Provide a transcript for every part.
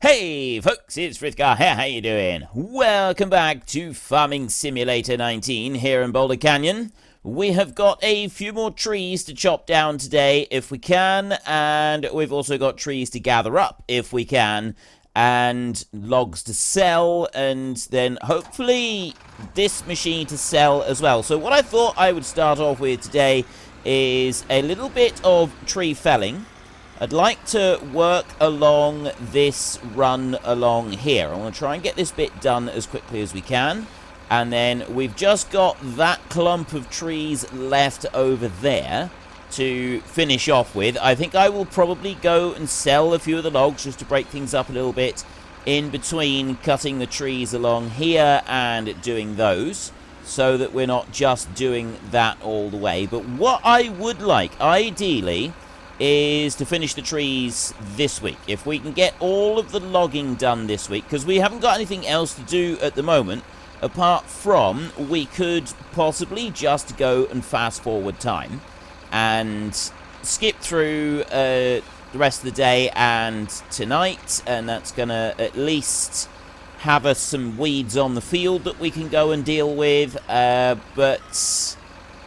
Hey folks, it's Frithgar here, how you doing? Welcome back to Farming Simulator 19 here in Boulder Canyon. We have got a few more trees to chop down today if we can, and we've also got trees to gather up if we can, and logs to sell, and then hopefully this machine to sell as well. So what I thought I would start off with today is a little bit of tree felling. I'd like to work along this run along here. I want to try and get this bit done as quickly as we can. And then we've just got that clump of trees left over there to finish off with. I think I will probably go and sell a few of the logs just to break things up a little bit in between cutting the trees along here and doing those, so that we're not just doing that all the way. But what I would like, ideally, is to finish the trees this week. If we can get all of the logging done this week, because we haven't got anything else to do at the moment, apart from we could possibly just go and fast forward time and skip through the rest of the day and tonight, and that's gonna at least have us some weeds on the field that we can go and deal with, but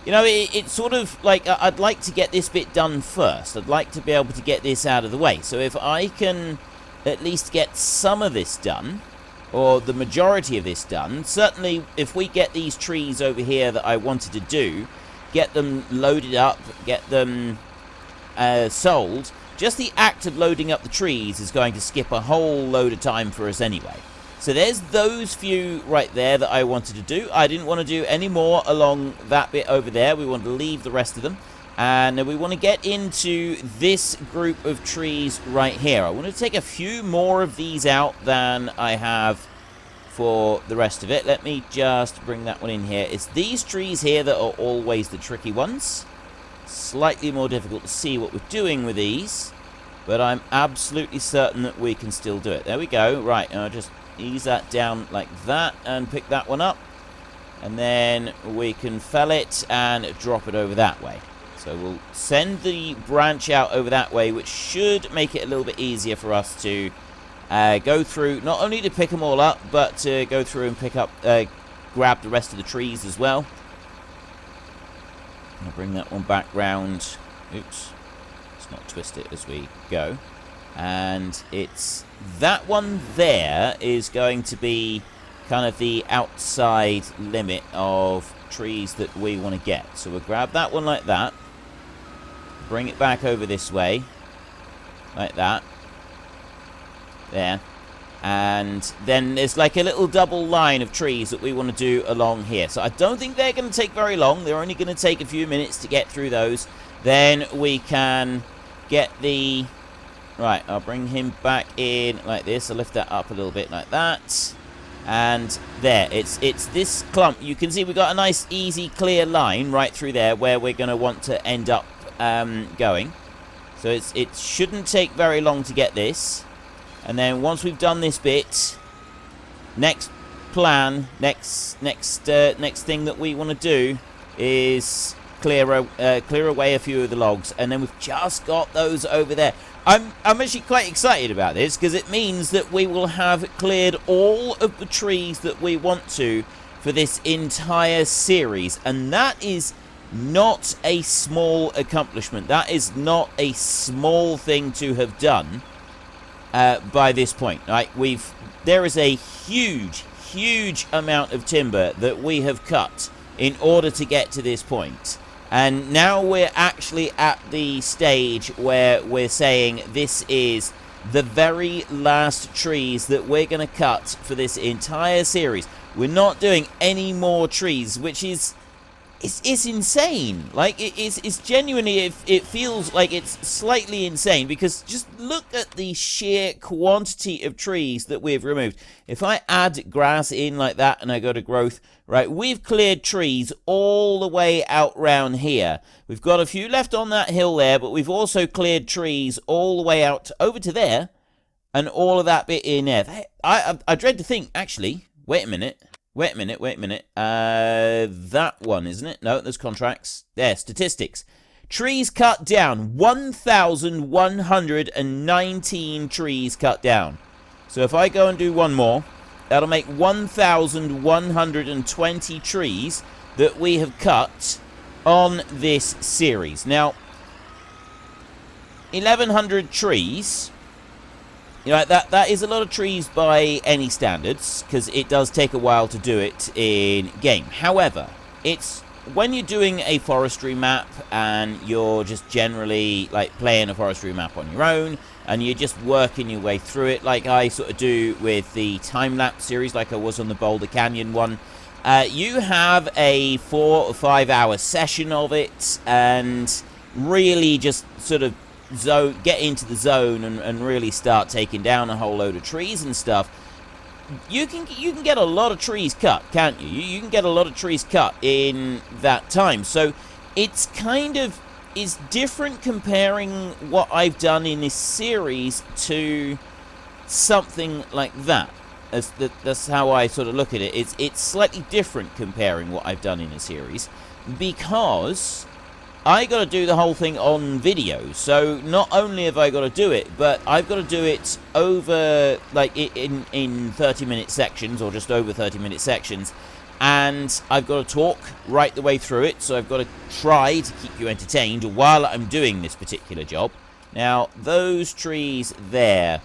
you know, it's sort of like I'd like to get this bit done first. I'd like to be able to get this out of the way. So if I can at least get some of this done, or the majority of this done, certainly if we get these trees over here that I wanted to do, get them loaded up, get them sold, just the act of loading up the trees is going to skip a whole load of time for us anyway. So there's those few right there that I wanted to do. I didn't want to do any more along that bit over there. We want to leave the rest of them. And we want to get into this group of trees right here. I want to take a few more of these out than I have for the rest of it. Let me just bring that one in here. It's these trees here that are always the tricky ones. Slightly more difficult to see what we're doing with these, but I'm absolutely certain that we can still do it. There we go. Right, I'll just ease that down like that and pick that one up, and then we can fell it and drop it over that way. So we'll send the branch out over that way, which should make it a little bit easier for us to go through, not only to pick them all up, but to go through and pick up, grab the rest of the trees as well. I'll bring that one back round. Oops, let's not twist it as we go. And it's that one there is going to be kind of the outside limit of trees that we want to get. So we'll grab that one like that, bring it back over this way like that, there, and then there's like a little double line of trees that we want to do along here. So I don't think they're going to take very long. They're only going to take a few minutes to get through those. Then we can get the... Right, I'll bring him back in like this. I'll lift that up a little bit like that. And there, it's this clump. You can see we've got a nice, easy, clear line right through there where we're going to want to end up going. So it shouldn't take very long to get this. And then once we've done this bit, next thing that we want to do is clear away a few of the logs, and then we've just got those over there. I'm actually quite excited about this, because it means that we will have cleared all of the trees that we want to for this entire series, and that is not a small accomplishment. That is not a small thing to have done by this point. Right, there is a huge amount of timber that we have cut in order to get to this point. And now we're actually at the stage where we're saying this is the very last trees that we're going to cut for this entire series. We're not doing any more trees, which is... It's insane. Like, it's genuinely, it feels like it's slightly insane, because just look at the sheer quantity of trees that we've removed. If I add grass in like that and I go to growth, right, we've cleared trees all the way out round here. We've got a few left on that hill there, but we've also cleared trees all the way out over to there, and all of that bit in there. I dread to think, actually, wait a minute. That one, isn't it? No, there's contracts. There, statistics. Trees cut down. 1,119 trees cut down. So if I go and do one more, that'll make 1,120 trees that we have cut on this series. Now, 1,100 trees, you know, that is a lot of trees by any standards, because it does take a while to do it in game. However, it's when you're doing a forestry map and you're just generally like playing a forestry map on your own and you're just working your way through it, like I sort of do with the time-lapse series, like I was on the Boulder Canyon one, you have a 4 or 5 hour session of it and really just sort of get into the zone and really start taking down a whole load of trees and stuff. You can get a lot of trees cut, can't you? You can get a lot of trees cut in that time. So it's kind of is different comparing what I've done in this series to something like that. That's how I sort of look at it. It's slightly different comparing what I've done in a series, because I got to do the whole thing on video. So not only have I got to do it, but I've got to do it over, like, in 30-minute sections, or just over 30-minute sections. And I've got to talk right the way through it. So I've got to try to keep you entertained while I'm doing this particular job. Now, those trees there.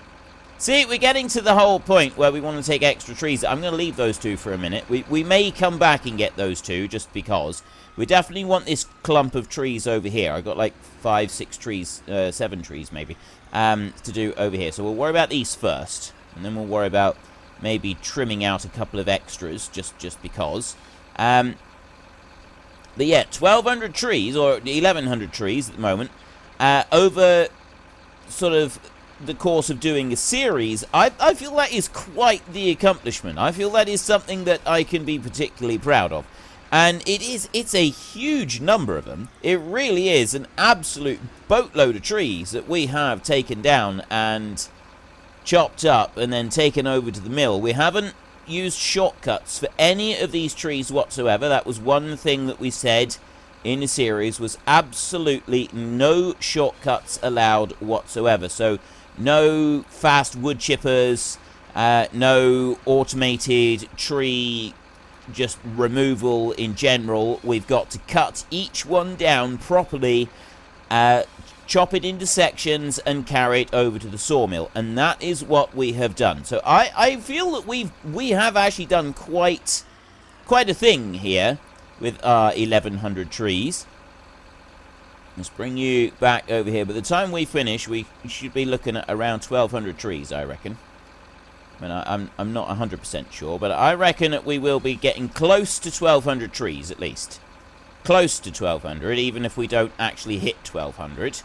See, we're getting to the whole point where we want to take extra trees. I'm going to leave those two for a minute. We may come back and get those two, just because. We definitely want this clump of trees over here. I've got like 5, 6 trees, 7 trees maybe, to do over here. So we'll worry about these first, and then we'll worry about maybe trimming out a couple of extras, just because. But yeah, 1,200 trees, or 1,100 trees at the moment, over sort of the course of doing a series. I feel that is quite the accomplishment. I feel that is something that I can be particularly proud of. And it's a huge number of them. It really is an absolute boatload of trees that we have taken down and chopped up and then taken over to the mill. We haven't used shortcuts for any of these trees whatsoever. That was one thing that we said in the series, was absolutely no shortcuts allowed whatsoever. So no fast wood chippers, no automated tree just removal in general. We've got to cut each one down properly, chop it into sections and carry it over to the sawmill, and that is what we have done. So I feel that we have actually done quite a thing here with our 1,100 trees. Let's bring you back over here. By the time we finish, we should be looking at around 1,200 trees, I reckon. I mean, I'm not 100% sure, but I reckon that we will be getting close to 1,200 trees, at least. Close to 1,200, even if we don't actually hit 1,200.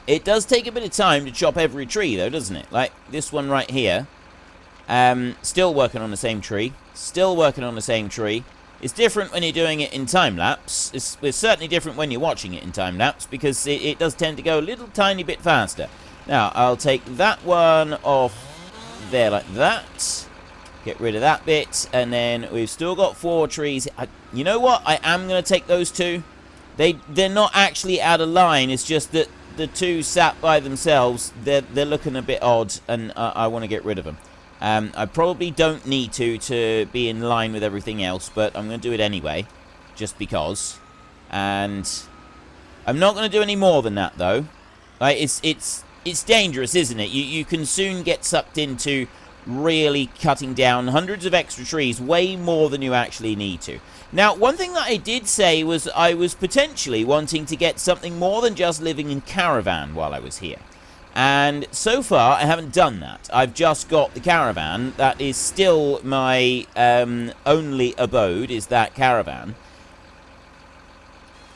It does take a bit of time to chop every tree, though, doesn't it? Like this one right here. Still working on the same tree. Still working on the same tree. It's different when you're doing it in time-lapse. It's certainly different when you're watching it in time-lapse, because it does tend to go a little tiny bit faster. Now, I'll take that one off there like that. Get rid of that bit. And then we've still got 4 trees. You know what? I am going to take those 2. They're not actually out of line. It's just that the 2 sat by themselves. They're looking a bit odd, and I want to get rid of them. I probably don't need to be in line with everything else, but I'm going to do it anyway, just because. And I'm not going to do any more than that, though. Like, it's dangerous, isn't it? You can soon get sucked into really cutting down hundreds of extra trees, way more than you actually need to. Now, one thing that I did say was I was potentially wanting to get something more than just living in caravan while I was here. And so far, I haven't done that. I've just got the caravan. That is still my only abode, is that caravan.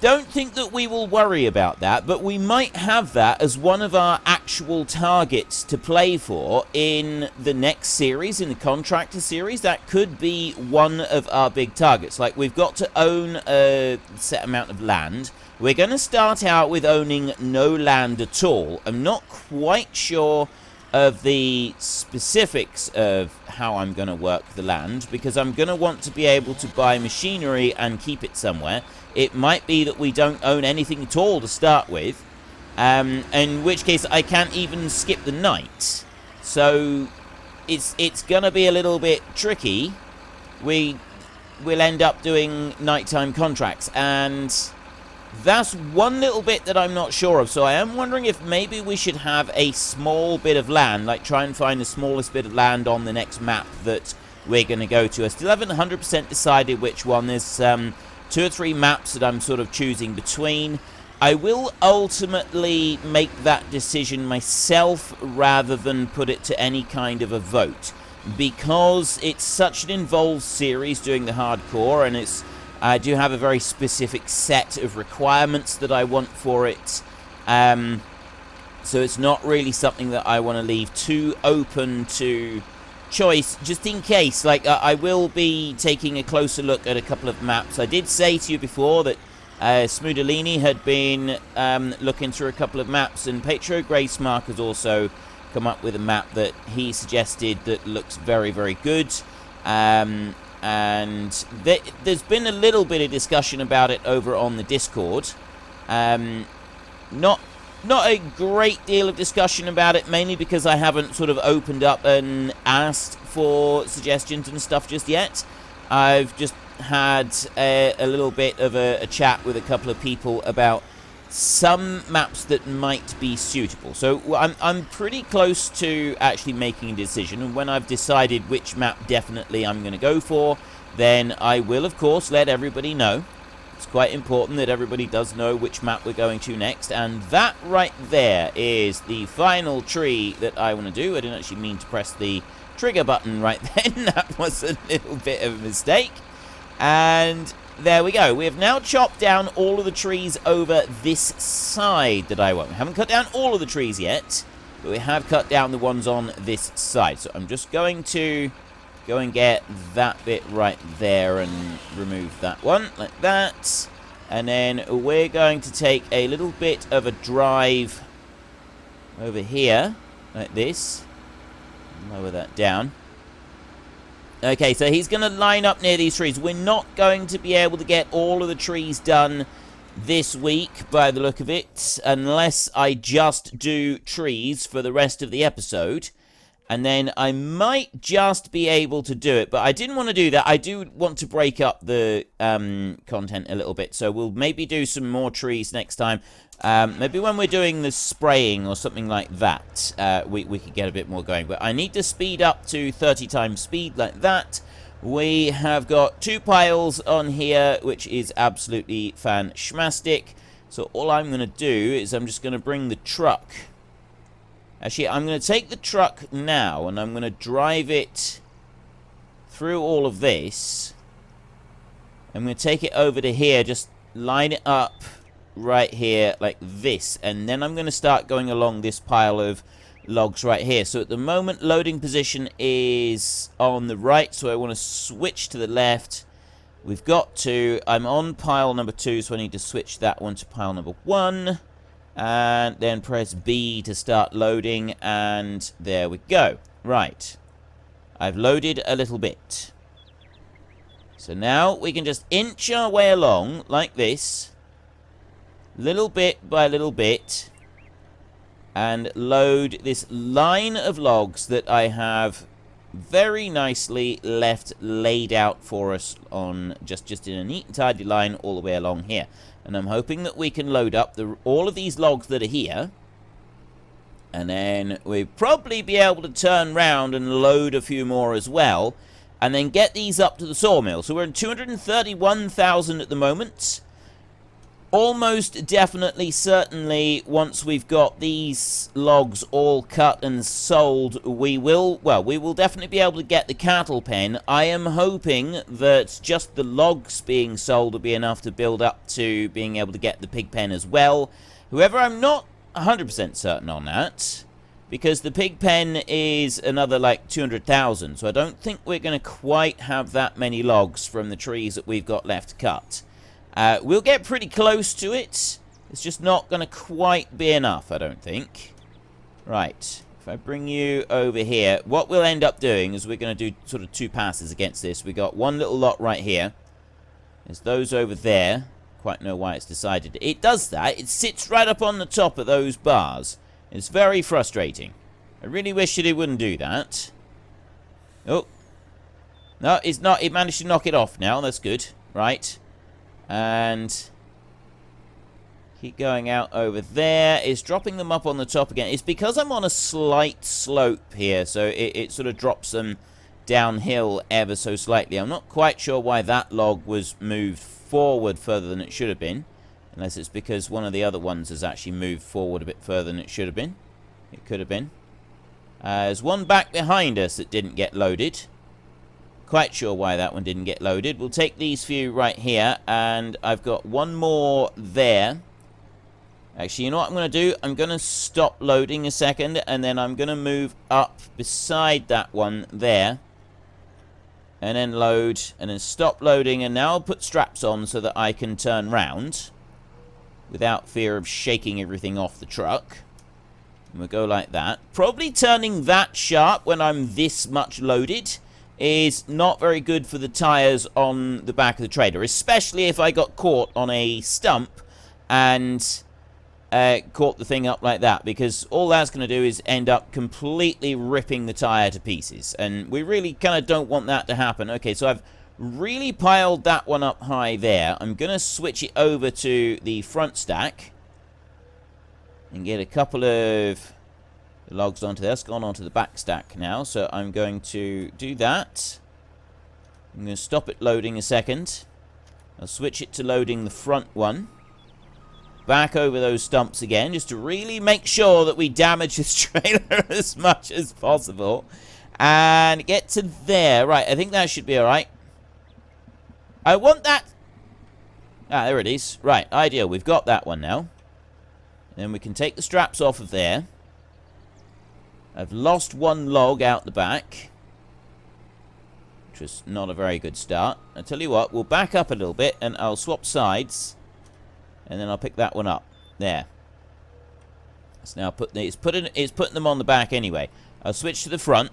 Don't think that we will worry about that, but we might have that as one of our actual targets to play for in the next series, in the contractor series. That could be one of our big targets. Like, we've got to own a set amount of land. We're going to start out with owning no land at all. I'm not quite sure of the specifics of how I'm going to work the land, because I'm going to want to be able to buy machinery and keep it somewhere. It might be that we don't own anything at all to start with, in which case I can't even skip the night. So it's gonna be a little bit tricky. We'll end up doing nighttime contracts, and that's one little bit that I'm not sure of. So I am wondering if maybe we should have a small bit of land, like try and find the smallest bit of land on the next map that we're going to go to. I still haven't 100% decided which one. There's 2 or 3 maps that I'm sort of choosing between. I will ultimately make that decision myself rather than put it to any kind of a vote, because it's such an involved series doing the hardcore, and I do have a very specific set of requirements that I want for it. So it's not really something that I want to leave too open to choice, just in case. Like, I will be taking a closer look at a couple of maps. I did say to you before that Smudolini had been looking through a couple of maps, and Petro Gracemark has also come up with a map that he suggested that looks very, very good. And there's been a little bit of discussion about it over on the Discord. Not a great deal of discussion about it, mainly because I haven't sort of opened up and asked for suggestions and stuff just yet. I've just had a little bit of a chat with a couple of people about some maps that might be suitable. So I'm pretty close to actually making a decision, and when I've decided which map definitely I'm going to go for, then I will, of course, let everybody know. It's quite important that everybody does know which map we're going to next, and that right there is the final tree that I want to do. I didn't actually mean to press the trigger button right then. That was a little bit of a mistake. And there we go. We have now chopped down all of the trees over this side that I want. We haven't cut down all of the trees yet, but we have cut down the ones on this side. So I'm just going to go and get that bit right there and remove that one like that. And then we're going to take a little bit of a drive over here like this. Lower that down. Okay, so he's going to line up near these trees. We're not going to be able to get all of the trees done this week, by the look of it, unless I just do trees for the rest of the episode. And then I might just be able to do it, but I didn't want to do that. I do want to break up the content a little bit, so we'll maybe do some more trees next time. Maybe when we're doing the spraying or something like that, we could get a bit more going. But I need to speed up to 30 times speed like that. We have got 2 piles on here, which is absolutely fantastic. So all I'm going to do is I'm just going to bring the truck. Actually, I'm going to take the truck now, and I'm going to drive it through all of this. I'm going to take it over to here, just line it up right here like this, and then I'm going to start going along this pile of logs right here. So at the moment, loading position is on the right, so I want to switch to the left. We've got to, I'm on pile number 2, so I need to switch that one to pile number 1. And then press B to start loading, and there we go. Right. I've loaded a little bit. So now we can just inch our way along like this, little bit by little bit, and load this line of logs that I have very nicely left laid out for us on just in a neat and tidy line all the way along here. And I'm hoping that we can load up all of these logs that are here. And then we'll probably be able to turn round and load a few more as well. And then get these up to the sawmill. So we're at 231,000 at the moment. Almost definitely, certainly, once we've got these logs all cut and sold, we will definitely be able to get the cattle pen. I am hoping that just the logs being sold will be enough to build up to being able to get the pig pen as well. However, I'm not 100% certain on that, because the pig pen is another like 200,000, so I don't think we're going to quite have that many logs from the trees that we've got left to cut. We'll get pretty close to it. It's just not going to quite be enough, I don't think. Right. If I bring you over here, what we'll end up doing is we're going to do sort of 2 passes against this. We got one little lot right here. There's those over there. Quite know why it's decided. It does that. It sits right up on the top of those bars. It's very frustrating. I really wish that he wouldn't do that. Oh. No, it's not. It managed to knock it off now. That's good. Right. And keep going out over there. It's dropping them up on the top again. It's because I'm on a slight slope here, so it sort of drops them downhill ever so slightly. I'm not quite sure why that log was moved forward further than it should have been, unless it's because one of the other ones has actually moved forward a bit further than it should have been. It could have been. There's one back behind us that didn't get loaded. Quite sure why that one didn't get loaded. We'll take these few right here, and I've got one more there. Actually, you know what I'm going to do? I'm going to stop loading a second, and then I'm going to move up beside that one there. And then load, and then stop loading, and now I'll put straps on so that I can turn round without fear of shaking everything off the truck. And we'll go like that. Probably turning that sharp when I'm this much loaded is not very good for the tyres on the back of the trailer, especially if I got caught on a stump and caught the thing up like that, because all that's going to do is end up completely ripping the tyre to pieces, and we really kind of don't want that to happen. Okay, so I've really piled that one up high there. I'm going to switch it over to the front stack and get a couple of logs onto there. It's gone onto the back stack now, so I'm going to do that. I'm going to stop it loading a second. I'll switch it to loading the front one. Back over those stumps again, just to really make sure that we damage this trailer as much as possible. And get to there. Right, I think that should be alright. I want that. Ah, there it is. Right, ideal. We've got that one now. Then we can take the straps off of there. I've lost one log out the back, which was not a very good start. I tell you what, we'll back up a little bit and I'll swap sides, and then I'll pick that one up. There. It's now it's putting them on the back anyway. I'll switch to the front,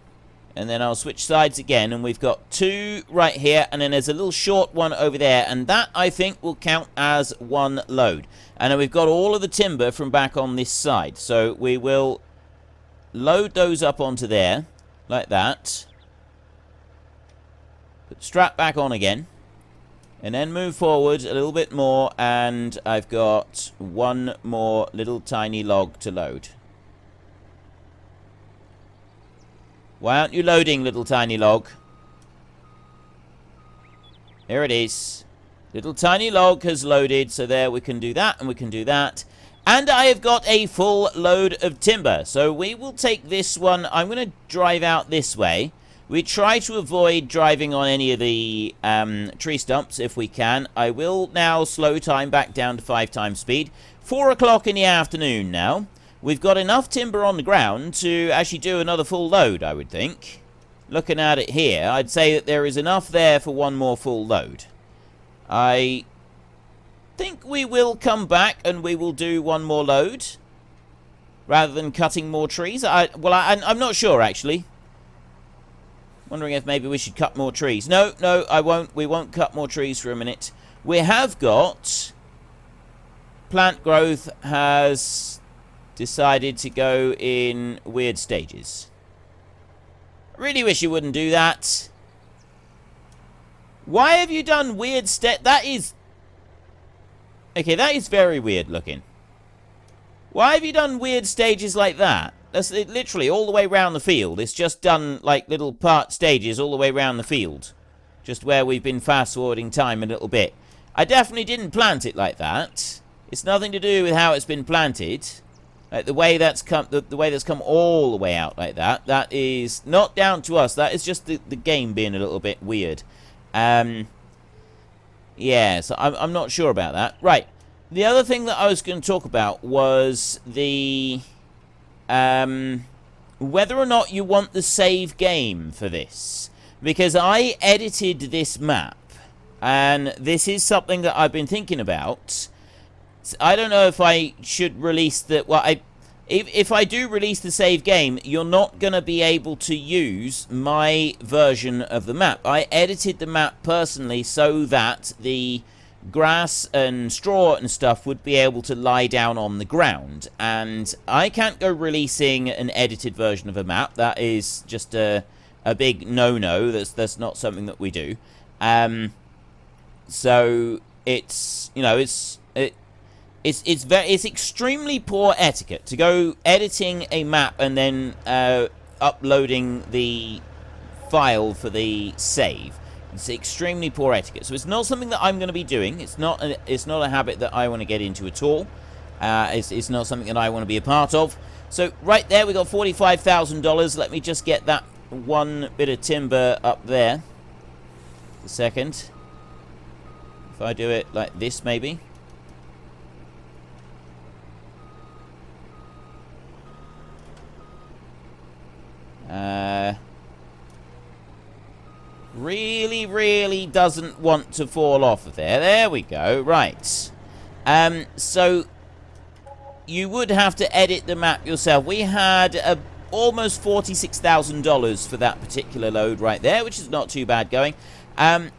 and then I'll switch sides again, and we've got two right here, and then there's a little short one over there, and that I think will count as one load. And then we've got all of the timber from back on this side, so we will load those up onto there, like that. Put the strap back on again. And then move forward a little bit more, and I've got one more little tiny log to load. Why aren't you loading, little tiny log? Here it is. Little tiny log has loaded, so there we can do that, and we can do that. And I have got a full load of timber. So we will take this one. I'm going to drive out this way. We try to avoid driving on any of the tree stumps if we can. I will now slow time back down to 5 times speed. 4 o'clock in the afternoon now. We've got enough timber on the ground to actually do another full load, I would think. Looking at it here, I'd say that there is enough there for one more full load. I think we will come back and we will do one more load rather than cutting more trees. I'm not sure, actually. Wondering if maybe we should cut more trees. No, I won't. We won't cut more trees for a minute. We have got plant growth has decided to go in weird stages. I really wish you wouldn't do that. Why have you done weird that is... Okay, that is very weird looking. Why have you done weird stages like that? That's literally all the way around the field. It's just done like little part stages all the way around the field. Just where we've been fast forwarding time a little bit. I definitely didn't plant it like that. It's nothing to do with how it's been planted. Like the way that's come all the way out like that. That is not down to us. That is just the game being a little bit weird. Yeah, so I'm not sure about that. Right. The other thing that I was going to talk about was the whether or not you want the save game for this. Because I edited this map, and this is something that I've been thinking about. I don't know if I should release the... Well, if I do release the save game, you're not going to be able to use my version of the map. I edited the map personally so that the grass and straw and stuff would be able to lie down on the ground. And I can't go releasing an edited version of a map. That is just a big no-no. That's not something that we do. So it's, you know, it's extremely poor etiquette to go editing a map and then uploading the file for the save. It's extremely poor etiquette. So it's not something that I'm going to be doing. It's not a habit that I want to get into at all. It's not something that I want to be a part of. So right there we got $45,000. Let me just get that one bit of timber up there. A second. If I do it like this, maybe. Really doesn't want to fall off of there. There we go. Right. So you would have to edit the map yourself. We had almost $46,000 for that particular load right there, which is not too bad going. I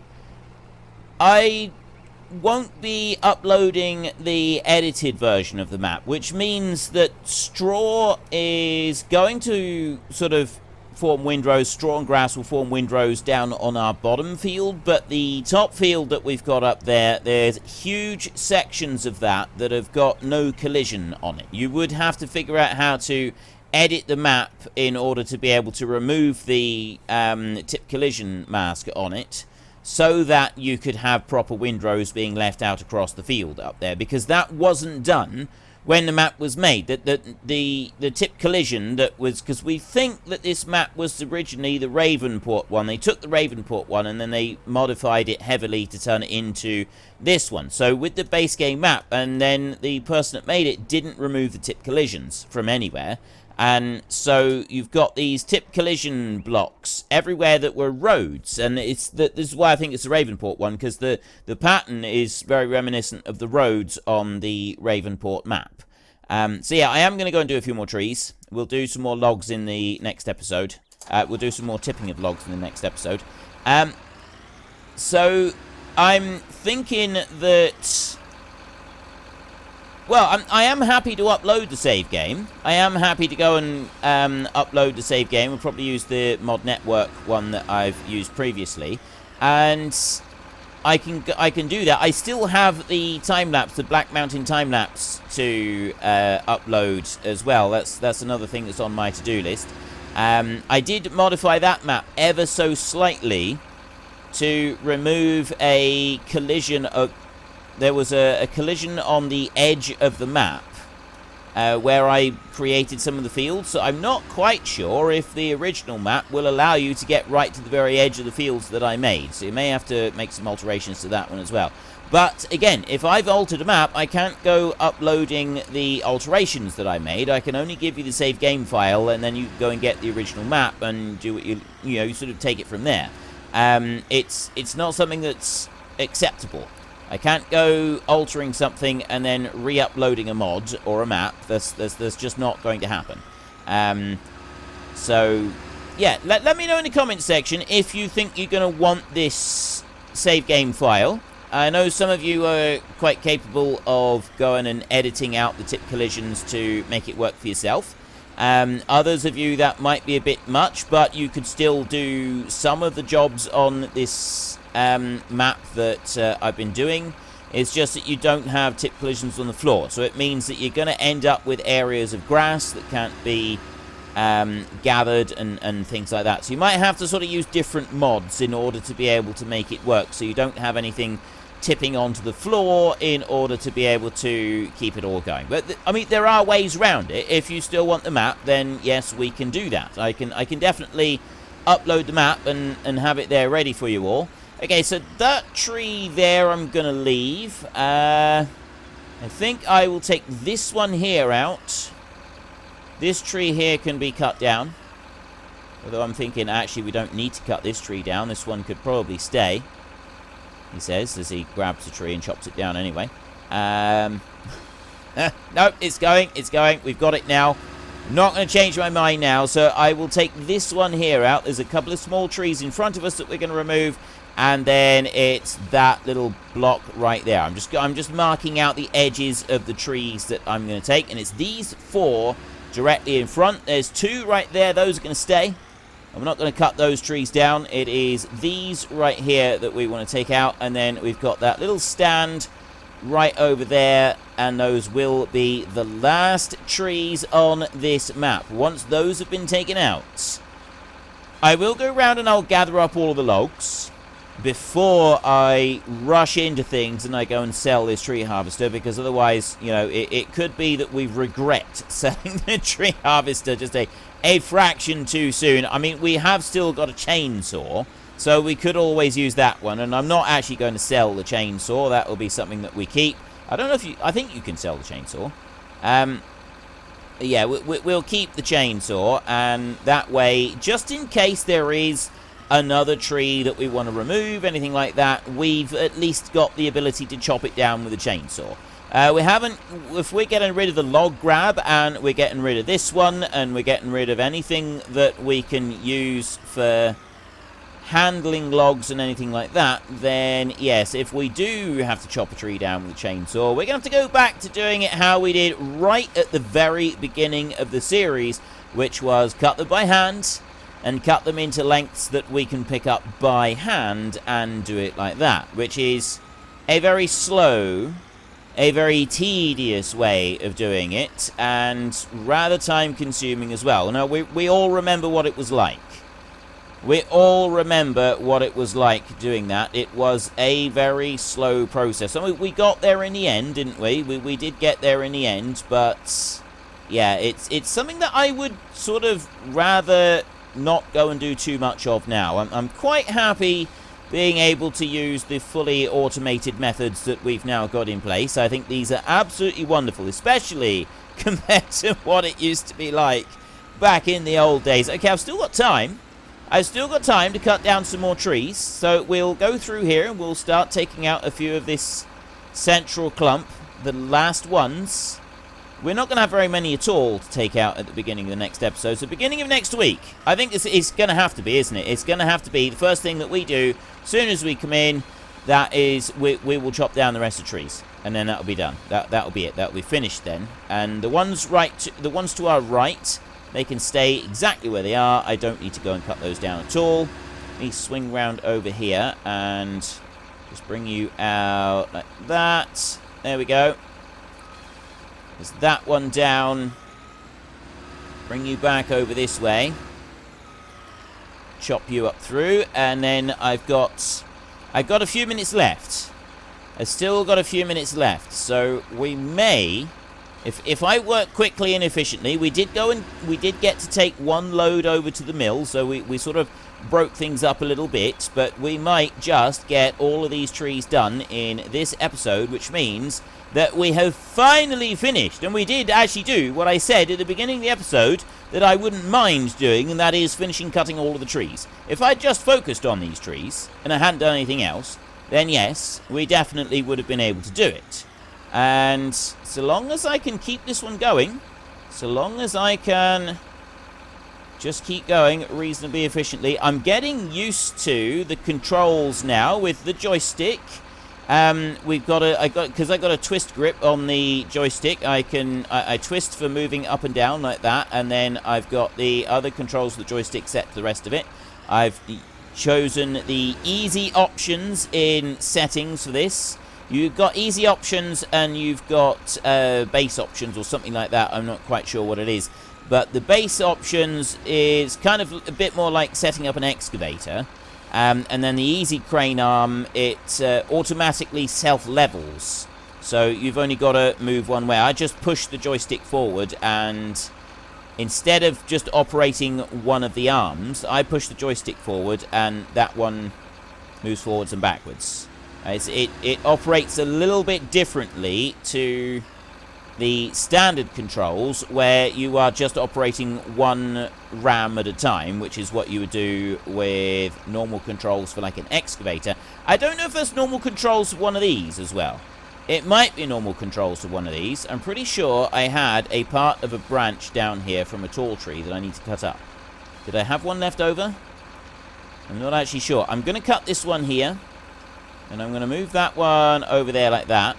won't be uploading the edited version of the map, which means that straw is going to sort of form windrows. Straw and grass will form windrows down on our bottom field, but the top field that we've got up there, there's huge sections of that have got no collision on it. You would have to figure out how to edit the map in order to be able to remove the tip collision mask on it, so that you could have proper windrows being left out across the field up there, because that wasn't done when the map was made. The tip collision that was, because we think that this map was originally the Ravenport one. They took the Ravenport one and then they modified it heavily to turn it into this one. So with the base game map, and then the person that made it didn't remove the tip collisions from anywhere. And so you've got these tip collision blocks everywhere that were roads, and this is why I think it's the Ravenport one, because the pattern is very reminiscent of the roads on the Ravenport map. So yeah, I am going to go and do a few more trees. We'll do some more logs in the next episode. We'll do some more tipping of logs in the next episode. So I'm thinking that, well, I am happy to upload the save game. I am happy to go and upload the save game. We'll probably use the Mod Network one that I've used previously. And I can do that. I still have the time-lapse, the Black Mountain time-lapse to upload as well. That's another thing that's on my to-do list. I did modify that map ever so slightly to remove a collision of... There was a collision on the edge of the map where I created some of the fields. So I'm not quite sure if the original map will allow you to get right to the very edge of the fields that I made. So you may have to make some alterations to that one as well. But again, if I've altered a map, I can't go uploading the alterations that I made. I can only give you the save game file, and then you go and get the original map and do what you sort of take it from there. It's not something that's acceptable. I can't go altering something and then re-uploading a mod or a map. That's just not going to happen. So, yeah, let me know in the comments section if you think you're going to want this save game file. I know some of you are quite capable of going and editing out the tip collisions to make it work for yourself. Others of you, that might be a bit much, but you could still do some of the jobs on this map that I've been doing. It's just that you don't have tip collisions on the floor, so it means that you're going to end up with areas of grass that can't be gathered and things like that. So you might have to sort of use different mods in order to be able to make it work, so you don't have anything tipping onto the floor in order to be able to keep it all going. But I mean, there are ways around it. If you still want the map, then yes, we can do that. I can definitely upload the map and have it there ready for you all. Okay, so that tree there I'm gonna leave. I think I will take this one here out. This tree here can be cut down, although I'm thinking actually we don't need to cut this tree down. This one could probably stay, he says, as he grabs a tree and chops it down anyway. No, it's going. We've got it now. I'm not going to change my mind now, so I will take this one here out. There's a couple of small trees in front of us that we're going to remove, And then it's that little block right there. I'm just marking out the edges of the trees that I'm going to take, and it's these 4 directly in front. There's 2 right there. Those are going to stay. I'm not going to cut those trees down. It is these right here that we want to take out, and then we've got that little stand right over there, and those will be the last trees on this map. Once those have been taken out, I will go around and I'll gather up all of the logs before I rush into things and I go and sell this tree harvester, because otherwise, you know, it could be that we regret selling the tree harvester just a fraction too soon. I mean, we have still got a chainsaw, so we could always use that one, and I'm not actually going to sell the chainsaw. That will be something that we keep. I don't know if I think you can sell the chainsaw. Yeah, we'll keep the chainsaw, and that way, just in case there is another tree that we want to remove, anything like that, we've at least got the ability to chop it down with a chainsaw. We haven't, if we're getting rid of the log grab, and we're getting rid of this one, and we're getting rid of anything that we can use for handling logs and anything like that, then yes, if we do have to chop a tree down with a chainsaw, we're going to have to go back to doing it how we did right at the very beginning of the series, which was cut them by hand, and cut them into lengths that we can pick up by hand and do it like that, which is a very slow, a very tedious way of doing it, and rather time consuming as well. Now, we all remember what it was like. We all remember what it was like doing that. It was a very slow process. I mean, we got there in the end, didn't we? We did get there in the end, but yeah, it's something that I would sort of rather not go and do too much of now. I'm quite happy being able to use the fully automated methods that we've now got in place. I think these are absolutely wonderful, especially compared to what it used to be like back in the old days. Okay, I've still got time. I've still got time to cut down some more trees, so we'll go through here and we'll start taking out a few of this central clump, the last ones. We're not going to have very many at all to take out at the beginning of the next episode. So beginning of next week, I think this is going to have to be, isn't it? It's going to have to be the first thing that we do as soon as we come in. That is, we will chop down the rest of the trees, and then that'll be done. That'll be it. That'll be finished then. And the ones to our right, they can stay exactly where they are. I don't need to go and cut those down at all. Let me swing round over here and just bring you out like that. There we go. There's that one down. Bring you back over this way. Chop you up through, and then I've got a few minutes left. I've still got a few minutes left, so we may, if I work quickly and efficiently, we did get to take one load over to the mill, so we sort of broke things up a little bit, but we might just get all of these trees done in this episode, which means that we have finally finished. And we did actually do what I said at the beginning of the episode that I wouldn't mind doing, and that is finishing cutting all of the trees. If I just focused on these trees and I hadn't done anything else, then yes, we definitely would have been able to do it. And so long as I can keep this one going, so long as I can just keep going reasonably efficiently, I'm getting used to the controls now with the joystick. Because I got a twist grip on the joystick. I twist for moving up and down like that, and then I've got the other controls of the joystick set to the rest of it. I've chosen the easy options in settings for this. You've got easy options and you've got base options or something like that. I'm not quite sure what it is, but the base options is kind of a bit more like setting up an excavator. And then the easy crane arm, it automatically self-levels. So you've only got to move one way. I just push the joystick forward, and instead of just operating one of the arms, I push the joystick forward, and that one moves forwards and backwards. It operates a little bit differently to the standard controls, where you are just operating one ram at a time, which is what you would do with normal controls for like an excavator. I don't know if there's normal controls for one of these as well. It might be normal controls for one of these. I'm pretty sure I had a part of a branch down here from a tall tree that I need to cut up. Did I have one left over? I'm not actually sure. I'm going to cut this one here. And I'm going to move that one over there like that.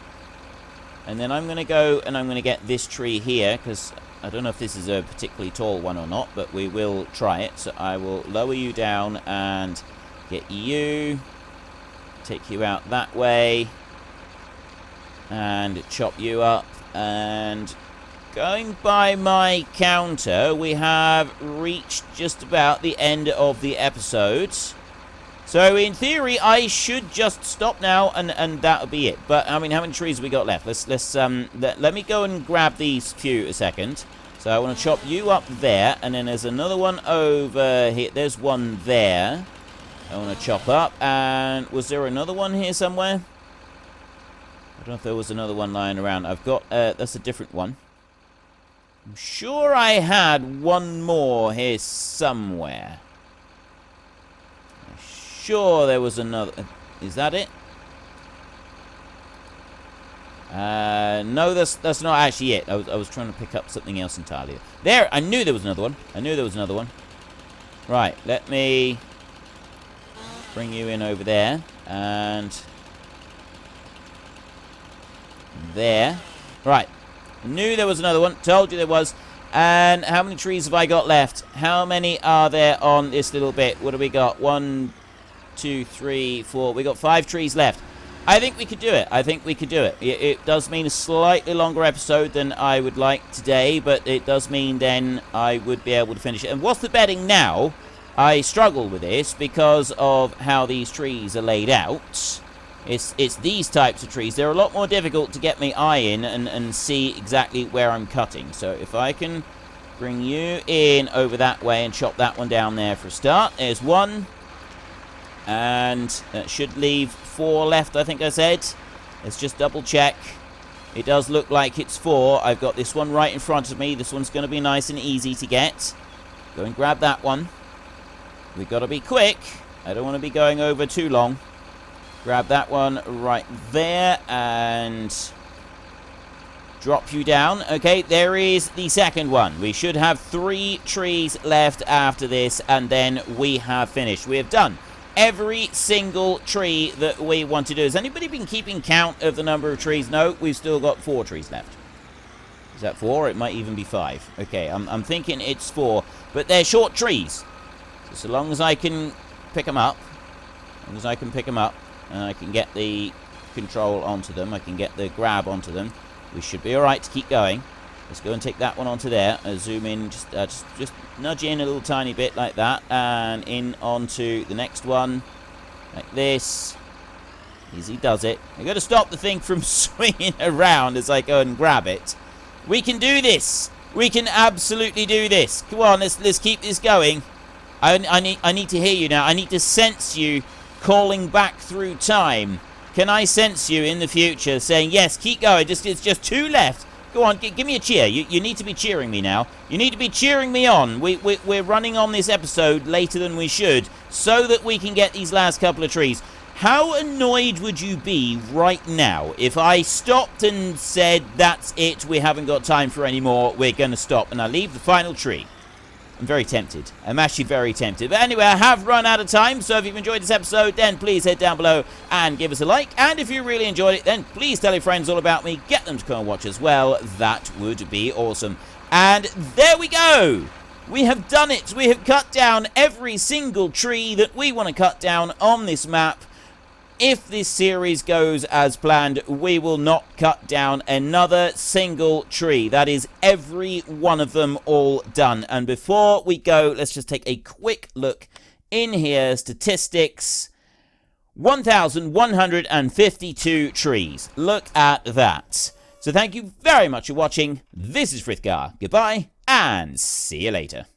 And then I'm going to go and I'm going to get this tree here, because I don't know if this is a particularly tall one or not, but we will try it. So I will lower you down and get you, take you out that way, and chop you up. And going by my counter, we have reached just about the end of the episode. So in theory, I should just stop now, and that'll be it. But I mean, how many trees have we got left? Let me go and grab these few a second. So I want to chop you up there, and then there's another one over here. There's one there. I want to chop up, and was there another one here somewhere? I don't know if there was another one lying around. I've got that's a different one. I'm sure I had one more here somewhere. Sure there was another. Is that it? No, that's not actually it. I was trying to pick up something else entirely. There, I knew there was another one. I knew there was another one. Right, let me bring you in over there. And there. Right. I knew there was another one. Told you there was. And how many trees have I got left? How many are there on this little bit? What do we got? 1, 2, 3, 4. We got 5 trees left. I think we could do it. I think we could do it. It does mean a slightly longer episode than I would like today, but it does mean then I would be able to finish it. And what's the bedding now? I struggle with this because of how these trees are laid out. It's these types of trees. They're a lot more difficult to get my eye in and see exactly where I'm cutting. So if I can bring you in over that way and chop that one down there for a start. There's one. And that should leave 4 left, I think I said. Let's just double check. It does look like it's 4. I've got this one right in front of me. This one's going to be nice and easy to get. Go and grab that one. We've got to be quick. I don't want to be going over too long. Grab that one right there and drop you down. Okay, there is the second one. We should have 3 trees left after this, and then we have finished. We have done every single tree that we want to do. Has anybody been keeping count of the number of trees? No, we've still got 4 trees left. Is that 4? It might even be 5. Okay, I'm thinking it's 4, but they're short trees. So long as I can pick them up, and I can get the control onto them, I can get the grab onto them, we should be alright to keep going. Let's go and take that one onto there. Zoom in, just nudge in a little tiny bit like that, and in onto the next one, like this. Easy does it. I've got to stop the thing from swinging around as I go and grab it. We can do this. We can absolutely do this. Come on, let's keep this going. I need to hear you now. I need to sense you calling back through time. Can I sense you in the future saying, yes, keep going. It's just 2 left. Go on, give me a cheer. You need to be cheering me now. You need to be cheering me on. We're running on this episode later than we should so that we can get these last couple of trees. How annoyed would you be right now if I stopped and said, that's it, we haven't got time for any more, we're going to stop, and I leave the final tree? I'm very tempted. I'm actually very tempted. But anyway, I have run out of time, so if you've enjoyed this episode, then please head down below and give us a like. And if you really enjoyed it, then please tell your friends all about me. Get them to come and watch as well. That would be awesome. And there we go. We have done it. We have cut down every single tree that we want to cut down on this map. If this series goes as planned, we will not cut down another single tree. That is every one of them all done. And before we go, let's just take a quick look in here. Statistics. 1,152 trees. Look at that. So thank you very much for watching. This is Frithgar. Goodbye, and see you later.